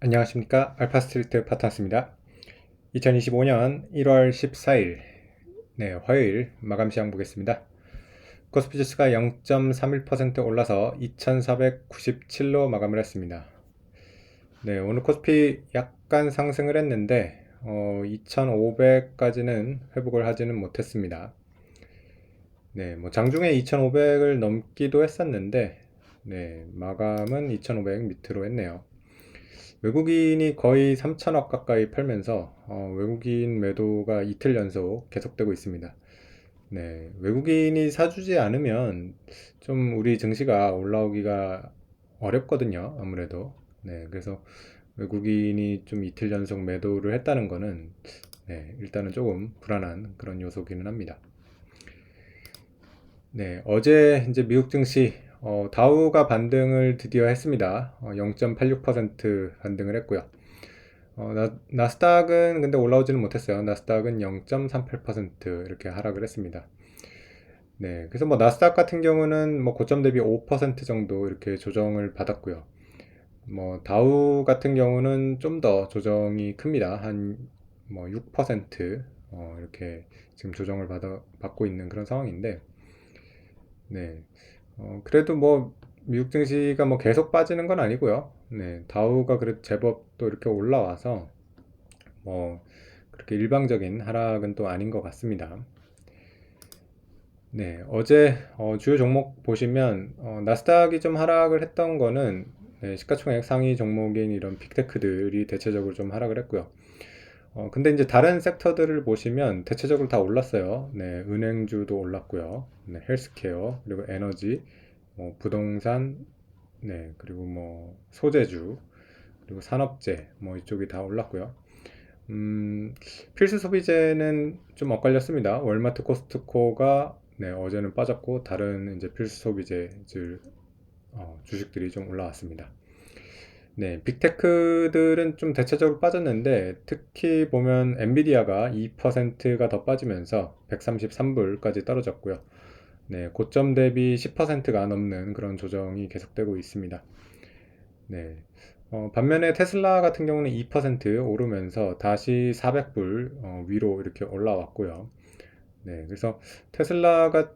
안녕하십니까. 알파스트리트 파트너스입니다. 2025년 1월 14일 화요일 마감 시장 보겠습니다. 코스피 지수가 0.31% 올라서 2497로 마감을 했습니다. 오늘 코스피 약간 상승을 했는데 2500까지는 회복을 하지는 못했습니다. 장중에 2500을 넘기도 했었는데 마감은 2500 밑으로 했네요. 외국인이 거의 3천억 가까이 팔면서 외국인 매도가 이틀 연속 계속되고 있습니다. 외국인이 사주지 않으면 좀 우리 증시가 올라오기가 어렵거든요. 아무래도. 그래서 외국인이 좀 이틀 연속 매도를 했다는 거는 일단은 조금 불안한 그런 요소기는 합니다. 어제 이제 미국 증시 다우가 반등을 드디어 했습니다. 0.86% 반등을 했고요. 나스닥은 근데 올라오지는 못했어요. 나스닥은 0.38% 이렇게 하락을 했습니다. 그래서 뭐 나스닥 같은 경우는 뭐 고점 대비 5% 정도 이렇게 조정을 받았고요. 뭐 다우 같은 경우는 좀 더 조정이 큽니다. 한 뭐 6% 이렇게 지금 조정을 받고 있는 그런 상황인데, 그래도 뭐 미국 증시가 뭐 계속 빠지는 건 아니고요. 다우가 그래도 제법 또 이렇게 올라와서 뭐 그렇게 일방적인 하락은 또 아닌 것 같습니다. 어제 주요 종목 보시면 나스닥이 좀 하락을 했던 거는 시가총액 상위 종목인 이런 빅테크들이 대체적으로 좀 하락을 했고요. 근데 이제 다른 섹터들을 보시면 대체적으로 다 올랐어요. 은행주도 올랐고요. 헬스케어, 그리고 에너지, 부동산, 그리고 뭐 소재주, 그리고 산업재, 뭐 이쪽이 다 올랐고요. 필수 소비재는 좀 엇갈렸습니다. 월마트, 코스트코가 어제는 빠졌고 다른 이제 필수 소비재들 주식들이 좀 올라왔습니다. 빅테크들은 좀 대체적으로 빠졌는데 특히 보면 엔비디아가 2%가 더 빠지면서 133불까지 떨어졌고요. 고점 대비 10%가 넘는 그런 조정이 계속되고 있습니다. 반면에 테슬라 같은 경우는 2% 오르면서 다시 400불 위로 이렇게 올라왔고요. 그래서 테슬라가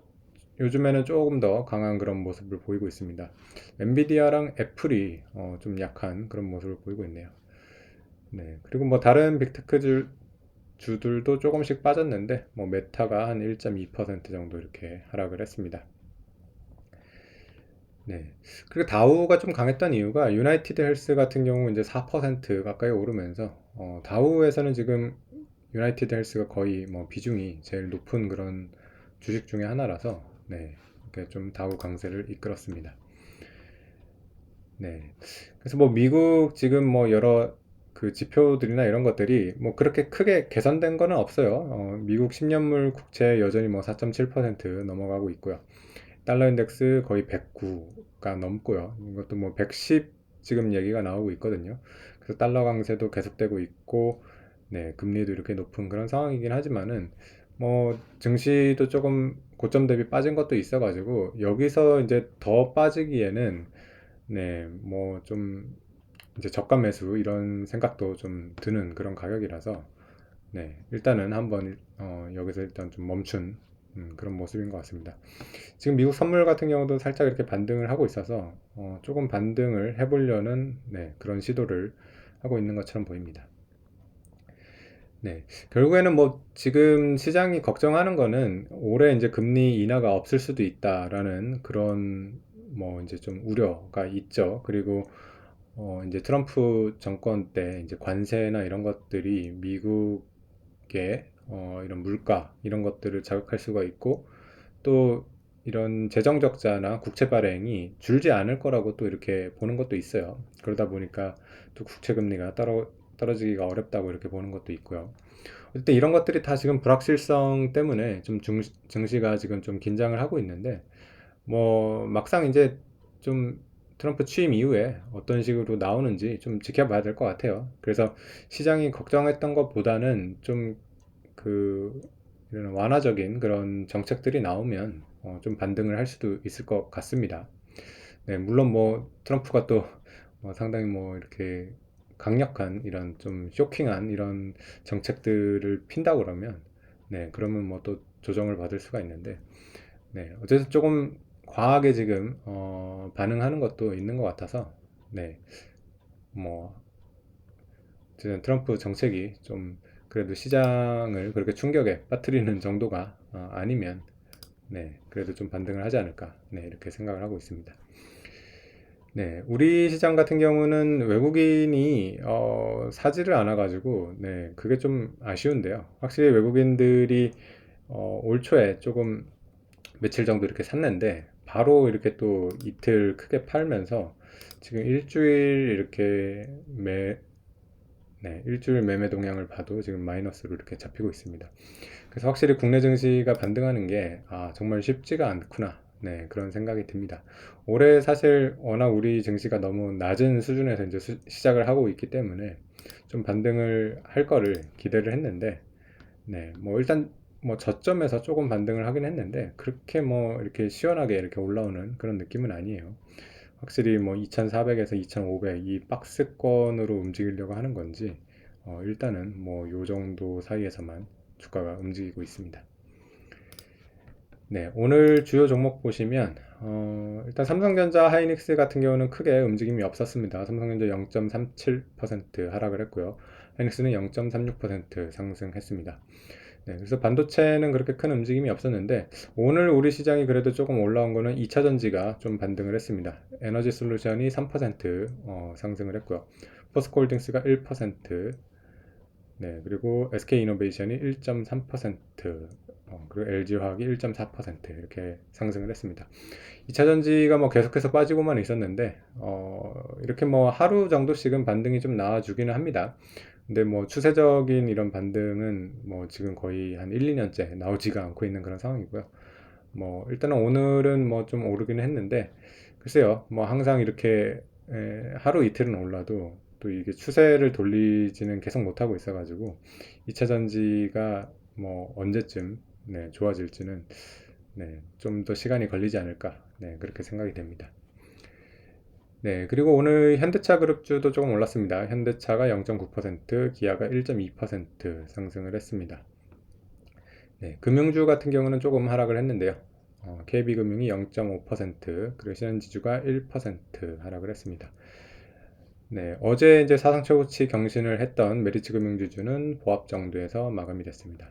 요즘에는 조금 더 강한 그런 모습을 보이고 있습니다. 엔비디아랑 애플이 좀 약한 그런 모습을 보이고 있네요. 그리고 뭐 다른 빅테크 주들도 조금씩 빠졌는데 뭐 메타가 한 1.2% 정도 이렇게 하락을 했습니다. 그리고 다우가 좀 강했던 이유가 유나이티드 헬스 같은 경우 이제 4% 가까이 오르면서 다우에서는 지금 유나이티드 헬스가 거의 뭐 비중이 제일 높은 그런 주식 중에 하나라서 이렇게 좀 다우 강세를 이끌었습니다. 그래서 뭐 미국 지금 뭐 여러 그 지표들이나 이런 것들이 뭐 그렇게 크게 개선된 거는 없어요. 미국 10년물 국채 여전히 뭐 4.7% 넘어가고 있고요. 달러 인덱스 거의 109가 넘고요. 이것도 뭐 110 지금 얘기가 나오고 있거든요. 그래서 달러 강세도 계속되고 있고, 금리도 이렇게 높은 그런 상황이긴 하지만은 뭐 증시도 조금 고점 대비 빠진 것도 있어가지고 여기서 이제 더 빠지기에는 뭐 좀 이제 저가 매수 이런 생각도 좀 드는 그런 가격이라서 일단은 한번 여기서 일단 좀 멈춘 그런 모습인 것 같습니다. 지금 미국 선물 같은 경우도 살짝 이렇게 반등을 하고 있어서 조금 반등을 해보려는 그런 시도를 하고 있는 것처럼 보입니다. 결국에는 뭐 지금 시장이 걱정하는 거는 올해 이제 금리 인하가 없을 수도 있다라는 그런 뭐 이제 좀 우려가 있죠. 그리고 이제 트럼프 정권 때 이제 관세나 이런 것들이 미국의 이런 물가 이런 것들을 자극할 수가 있고 또 이런 재정 적자나 국채 발행이 줄지 않을 거라고 또 이렇게 보는 것도 있어요. 그러다 보니까 또 국채 금리가 떨어지기가 어렵다고 이렇게 보는 것도 있고요. 어쨌든 이런 것들이 다 지금 불확실성 때문에 좀 증시가 지금 좀 긴장을 하고 있는데 뭐 막상 이제 좀 트럼프 취임 이후에 어떤 식으로 나오는지 좀 지켜봐야 될 것 같아요. 그래서 시장이 걱정했던 것보다는 좀 그 이런 완화적인 그런 정책들이 나오면 좀 반등을 할 수도 있을 것 같습니다. 물론 뭐 트럼프가 또 상당히 뭐 이렇게 강력한 이런 좀 쇼킹한 이런 정책들을 핀다 그러면 네, 그러면 뭐 또 조정을 받을 수가 있는데 네, 어쨌든 조금 과하게 지금 반응하는 것도 있는 것 같아서 네, 뭐 어쨌든 트럼프 정책이 좀 그래도 시장을 그렇게 충격에 빠뜨리는 정도가 아니면 네, 그래도 좀 반등을 하지 않을까 네, 이렇게 생각을 하고 있습니다. 네, 우리 시장 같은 경우는 외국인이 사지를 않아 가지고 네, 그게 좀 아쉬운데요. 확실히 외국인들이 올 초에 조금 며칠 정도 이렇게 샀는데 바로 이렇게 또 이틀 크게 팔면서 지금 일주일 이렇게 네, 일주일 매매 동향을 봐도 지금 마이너스로 이렇게 잡히고 있습니다. 그래서 확실히 국내 증시가 반등하는 게 정말 쉽지가 않구나. 네, 그런 생각이 듭니다. 올해 사실 워낙 우리 증시가 너무 낮은 수준에서 이제 시작을 하고 있기 때문에 좀 반등을 할 거를 기대를 했는데 네, 뭐 일단 뭐 저점에서 조금 반등을 하긴 했는데 그렇게 뭐 이렇게 시원하게 이렇게 올라오는 그런 느낌은 아니에요. 확실히 뭐 2400에서 2500 이 박스권으로 움직이려고 하는 건지 일단은 뭐 요 정도 사이에서만 주가가 움직이고 있습니다. 네, 오늘 주요 종목 보시면 일단 삼성전자 하이닉스 같은 경우는 크게 움직임이 없었습니다. 삼성전자 0.37% 하락을 했고요. 하이닉스는 0.36% 상승했습니다. 네, 그래서 반도체는 그렇게 큰 움직임이 없었는데 오늘 우리 시장이 그래도 조금 올라온 거는 2차전지가 좀 반등을 했습니다. 에너지 솔루션이 3% 상승을 했고요. 포스코홀딩스가 1%, 네, 그리고 SK이노베이션이 1.3%, 그리고 LG화학이 1.4% 이렇게 상승을 했습니다. 2차전지가 뭐 계속해서 빠지고만 있었는데 이렇게 뭐 하루 정도씩은 반등이 좀 나와주기는 합니다. 근데 뭐 추세적인 이런 반등은 뭐 지금 거의 한 1, 2년째 나오지가 않고 있는 그런 상황이고요. 뭐 일단은 오늘은 뭐 좀 오르기는 했는데 글쎄요, 뭐 항상 이렇게 하루 이틀은 올라도 또 이게 추세를 돌리지는 계속 못하고 있어가지고 2차 전지가 뭐 언제쯤 네, 좋아질지는 네, 좀 더 시간이 걸리지 않을까 네, 그렇게 생각이 됩니다. 네, 그리고 오늘 현대차 그룹주도 조금 올랐습니다. 현대차가 0.9%, 기아가 1.2% 상승을 했습니다. 네, 금융주 같은 경우는 조금 하락을 했는데요. KB금융이 0.5%, 그리고 신한지주가 1% 하락을 했습니다. 네, 어제 이제 사상 최고치 경신을 했던 메리츠금융지주는 보합 정도에서 마감이 됐습니다.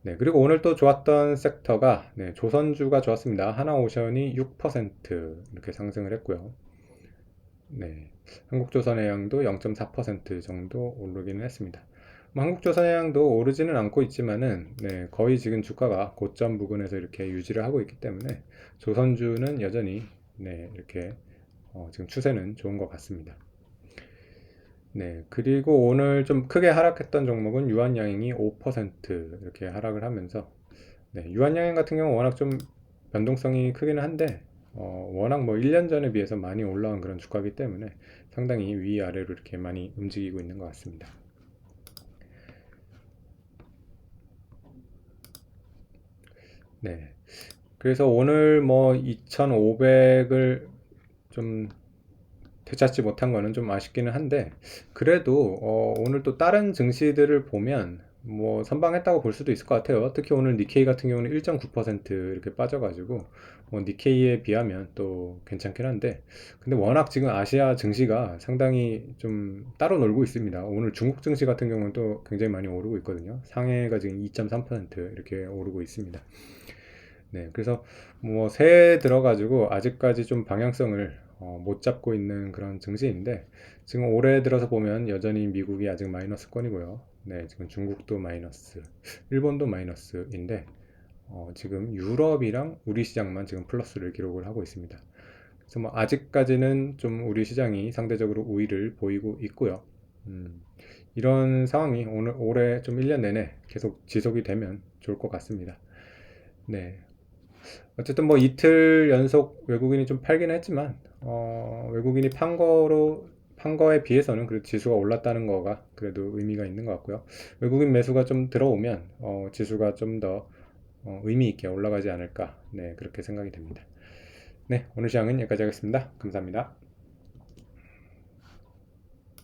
네, 그리고 오늘 또 좋았던 섹터가 네, 조선주가 좋았습니다. 하나오션이 6% 이렇게 상승을 했고요. 네, 한국조선해양도 0.4% 정도 오르기는 했습니다. 뭐 한국조선해양도 오르지는 않고 있지만은 네, 거의 지금 주가가 고점 부근에서 이렇게 유지를 하고 있기 때문에 조선주는 여전히 네, 이렇게 지금 추세는 좋은 것 같습니다. 네, 그리고 오늘 좀 크게 하락했던 종목은 유한양행이 5% 이렇게 하락을 하면서 네, 유한양행 같은 경우 워낙 좀 변동성이 크기는 한데 워낙 뭐 1년 전에 비해서 많이 올라온 그런 주가이기 때문에 상당히 위아래로 이렇게 많이 움직이고 있는 것 같습니다. 네, 그래서 오늘 뭐 2,500을 좀 되찾지 못한 거는 좀 아쉽기는 한데 그래도 오늘 또 다른 증시들을 보면 뭐 선방했다고 볼 수도 있을 것 같아요. 특히 오늘 니케이 같은 경우는 1.9% 이렇게 빠져가지고 뭐 니케이에 비하면 또 괜찮긴 한데 근데 워낙 지금 아시아 증시가 상당히 좀 따로 놀고 있습니다. 오늘 중국 증시 같은 경우는 또 굉장히 많이 오르고 있거든요. 상해가 지금 2.3% 이렇게 오르고 있습니다. 네, 그래서 뭐 새해 들어가지고 아직까지 좀 방향성을 못 잡고 있는 그런 증시인데 지금 올해 들어서 보면 여전히 미국이 아직 마이너스권이고요. 네, 지금 중국도 마이너스, 일본도 마이너스인데 지금 유럽이랑 우리 시장만 지금 플러스를 기록을 하고 있습니다. 그래서 뭐 아직까지는 좀 우리 시장이 상대적으로 우위를 보이고 있고요. 이런 상황이 오늘 올해 좀 1년 내내 계속 지속이 되면 좋을 것 같습니다. 네, 어쨌든 뭐 이틀 연속 외국인이 좀 팔긴 했지만 외국인이 판 거에 비해서는 그래도 지수가 올랐다는 거가 그래도 의미가 있는 것 같고요. 외국인 매수가 좀 들어오면 지수가 좀 더 의미 있게 올라가지 않을까 네 그렇게 생각이 됩니다. 네, 오늘 시장은 여기까지 하겠습니다. 감사합니다.